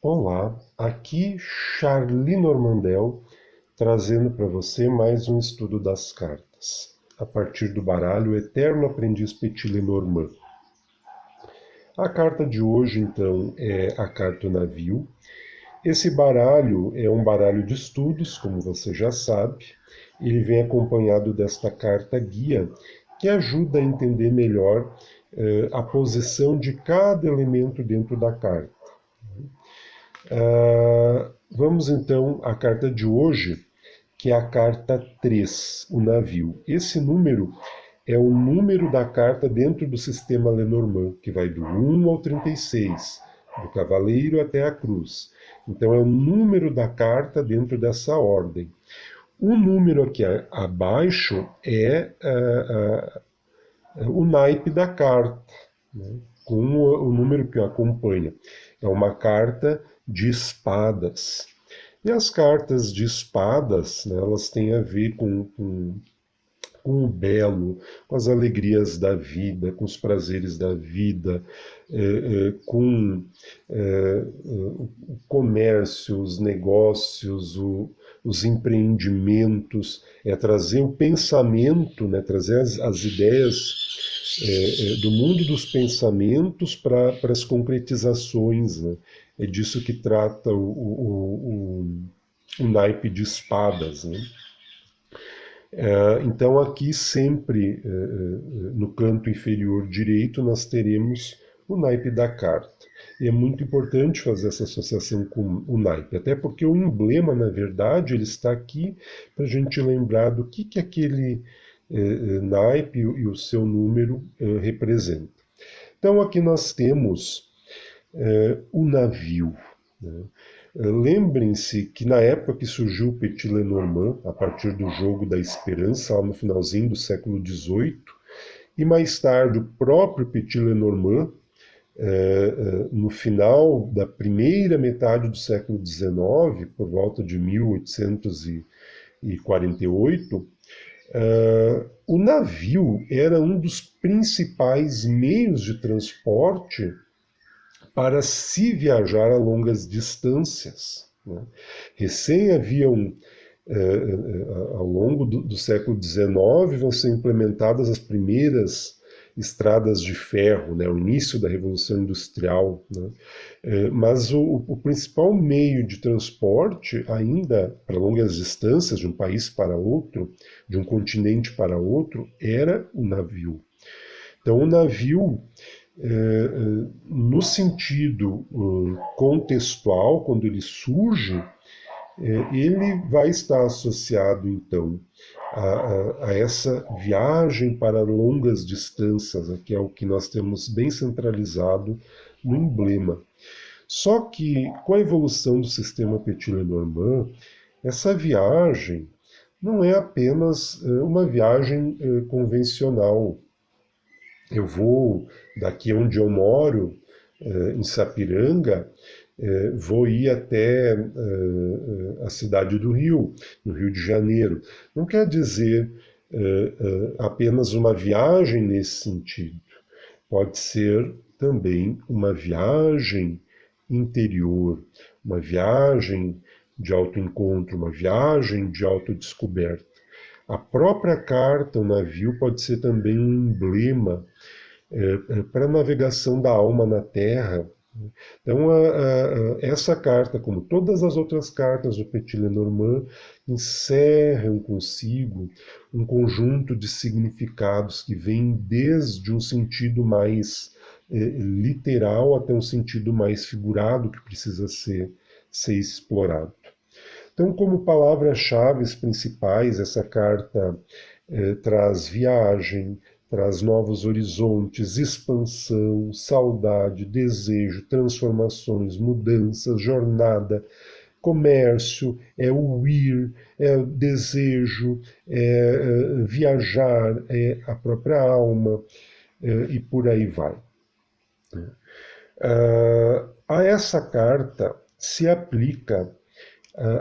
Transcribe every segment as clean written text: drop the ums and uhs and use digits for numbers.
Olá, aqui Charlie Normandel trazendo para você mais um estudo das cartas, a partir do baralho Eterno Aprendiz Petit Lenormand. A carta de hoje, então, é a carta o Navio. Esse baralho é um baralho de estudos, como você já sabe. Ele vem acompanhado desta carta guia, que ajuda a entender melhor a posição de cada elemento dentro da carta. Vamos então à carta de hoje, que é a carta 3, o navio. Esse número é o número da carta dentro do sistema Lenormand, que vai do 1 ao 36, do cavaleiro até a cruz. Então é o número da carta dentro dessa ordem. O número aqui abaixo é o naipe da carta, né, com o número que acompanha. É uma carta de espadas. E as cartas de espadas, né, elas têm a ver com o belo, com as alegrias da vida, com os prazeres da vida, com o comércio, os negócios, os empreendimentos, é trazer o pensamento, né, trazer as ideias do mundo dos pensamentos para as concretizações. Né? É disso que trata o naipe de espadas. Né? Então, aqui sempre no canto inferior direito, nós teremos o naipe da carta. E é muito importante fazer essa associação com o naipe, até porque o emblema, na verdade, ele está aqui para a gente lembrar do que aquele naipe e o seu número representa. Então, aqui nós temos o navio. Né? Lembrem-se que na época que surgiu o Petit Lenormand, a partir do jogo da Esperança, lá no finalzinho do século XVIII, e mais tarde o próprio Petit Lenormand, no final da primeira metade do século XIX, por volta de 1848, o navio era um dos principais meios de transporte para se viajar a longas distâncias. Né? Recém haviam, ao longo do século XIX, vão ser implementadas as primeiras estradas de ferro, né? O início da Revolução Industrial. Né? Mas o principal meio de transporte, ainda para longas distâncias, de um país para outro, de um continente para outro, era o navio. Então, o navio no sentido contextual, quando ele surge, ele vai estar associado, então, a essa viagem para longas distâncias, que é o que nós temos bem centralizado no emblema. Só que, com a evolução do sistema Petit Lenormand, essa viagem não é apenas uma viagem convencional. Eu vou daqui onde eu moro, em Sapiranga, vou ir até a cidade do Rio, no Rio de Janeiro. Não quer dizer apenas uma viagem nesse sentido. Pode ser também uma viagem interior, uma viagem de autoencontro, uma viagem de autodescoberta. A própria carta, o navio, pode ser também um emblema para a navegação da alma na Terra. Então, essa carta, como todas as outras cartas do Petit Lenormand, encerram consigo um conjunto de significados que vêm desde um sentido mais literal até um sentido mais figurado que precisa ser explorado. Então, como palavras-chave principais, essa carta traz viagem, traz novos horizontes, expansão, saudade, desejo, transformações, mudanças, jornada, comércio, é o ir, é o desejo, é viajar, é a própria alma, e por aí vai. A essa carta se aplica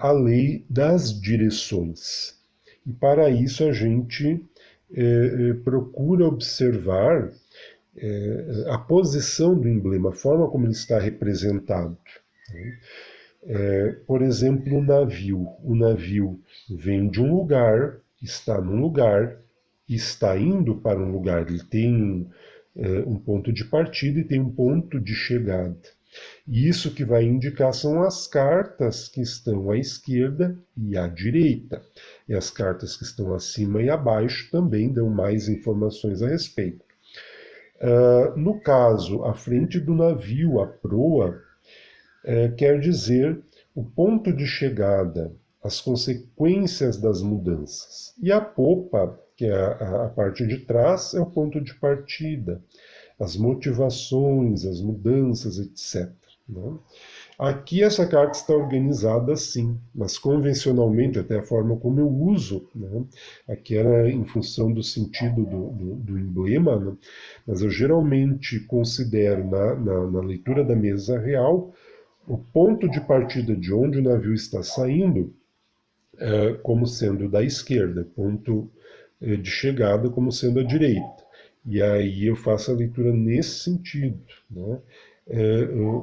a lei das direções. E para isso a gente procura observar a posição do emblema, a forma como ele está representado. Por exemplo, o navio. O navio vem de um lugar, está num lugar, está indo para um lugar. Ele tem um ponto de partida e tem um ponto de chegada. E isso que vai indicar são as cartas que estão à esquerda e à direita. E as cartas que estão acima e abaixo também dão mais informações a respeito. No caso, à frente do navio, a proa, quer dizer o ponto de chegada, as consequências das mudanças. E a popa, que é a parte de trás, é o ponto de partida, as motivações, as mudanças, etc. Né? Aqui essa carta está organizada assim, mas convencionalmente, até a forma como eu uso, né? Aqui era em função do sentido do emblema, né? Mas eu geralmente considero na leitura da mesa real o ponto de partida de onde o navio está saindo como sendo da esquerda, ponto de chegada como sendo a direita. E aí eu faço a leitura nesse sentido. Né?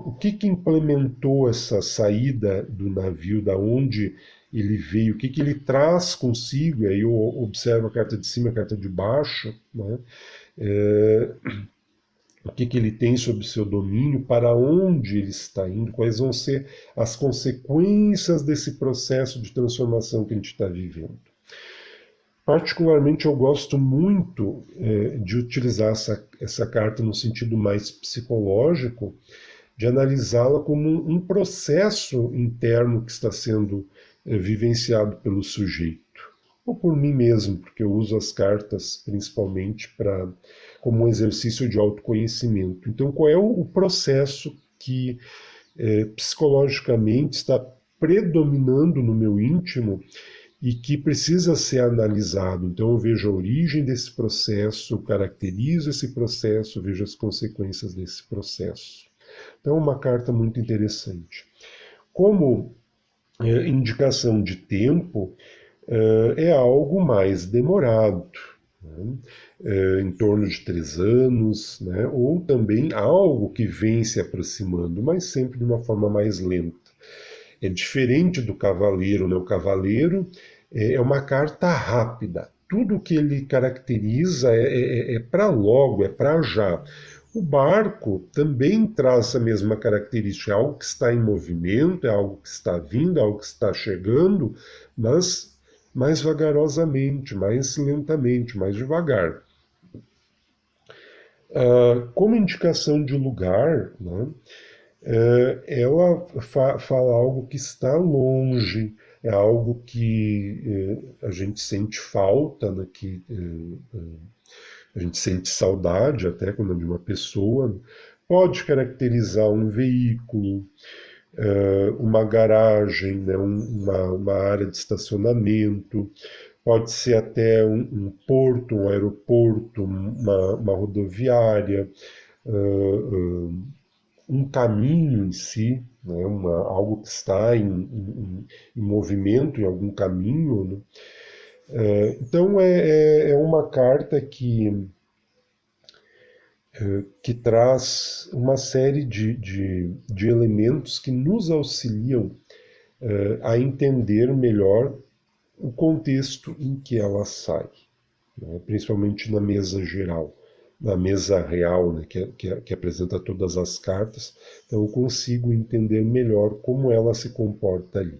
O que implementou essa saída do navio, da onde ele veio, o que ele traz consigo, e aí eu observo a carta de cima e a carta de baixo, né? O que ele tem sobre o seu domínio, para onde ele está indo, quais vão ser as consequências desse processo de transformação que a gente está vivendo. Particularmente, eu gosto muito de utilizar essa carta no sentido mais psicológico, de analisá-la como um processo interno que está sendo vivenciado pelo sujeito, ou por mim mesmo, porque eu uso as cartas principalmente como um exercício de autoconhecimento. Então, qual é o processo que psicologicamente está predominando no meu íntimo e que precisa ser analisado? Então, eu vejo a origem desse processo, eu caracterizo esse processo, vejo as consequências desse processo. Então, é uma carta muito interessante. Como indicação de tempo, é algo mais demorado, né? Em torno de 3 anos, né? Ou também algo que vem se aproximando, mas sempre de uma forma mais lenta. É diferente do cavaleiro, né? O cavaleiro é uma carta rápida. Tudo que ele caracteriza é para logo, é para já. O barco também traz essa mesma característica, é algo que está em movimento, é algo que está vindo, é algo que está chegando, mas mais vagarosamente, mais lentamente, mais devagar. Como indicação de lugar, né, ela fala algo que está longe, é algo que a gente sente falta, né, que a gente sente saudade até quando é de uma pessoa. Pode caracterizar um veículo, uma garagem, né, uma área de estacionamento, pode ser até um porto, um aeroporto, uma rodoviária, um caminho em si, né, algo que está em movimento, em algum caminho. Né? Então é uma carta que traz uma série de elementos que nos auxiliam a entender melhor o contexto em que ela sai, né? Principalmente na mesa geral, na mesa real, né? que apresenta todas as cartas, então eu consigo entender melhor como ela se comporta ali.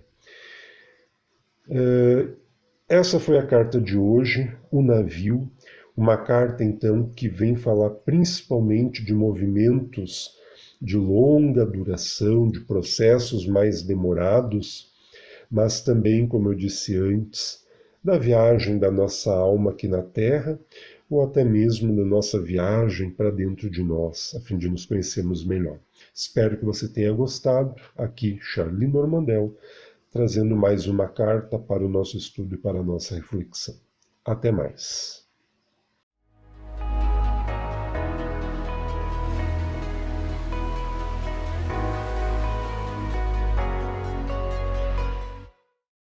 Essa foi a carta de hoje, o navio, uma carta então que vem falar principalmente de movimentos de longa duração, de processos mais demorados, mas também, como eu disse antes, da viagem da nossa alma aqui na Terra, ou até mesmo da nossa viagem para dentro de nós, a fim de nos conhecermos melhor. Espero que você tenha gostado. Aqui, Charlie Normandel, trazendo mais uma carta para o nosso estudo e para a nossa reflexão. Até mais.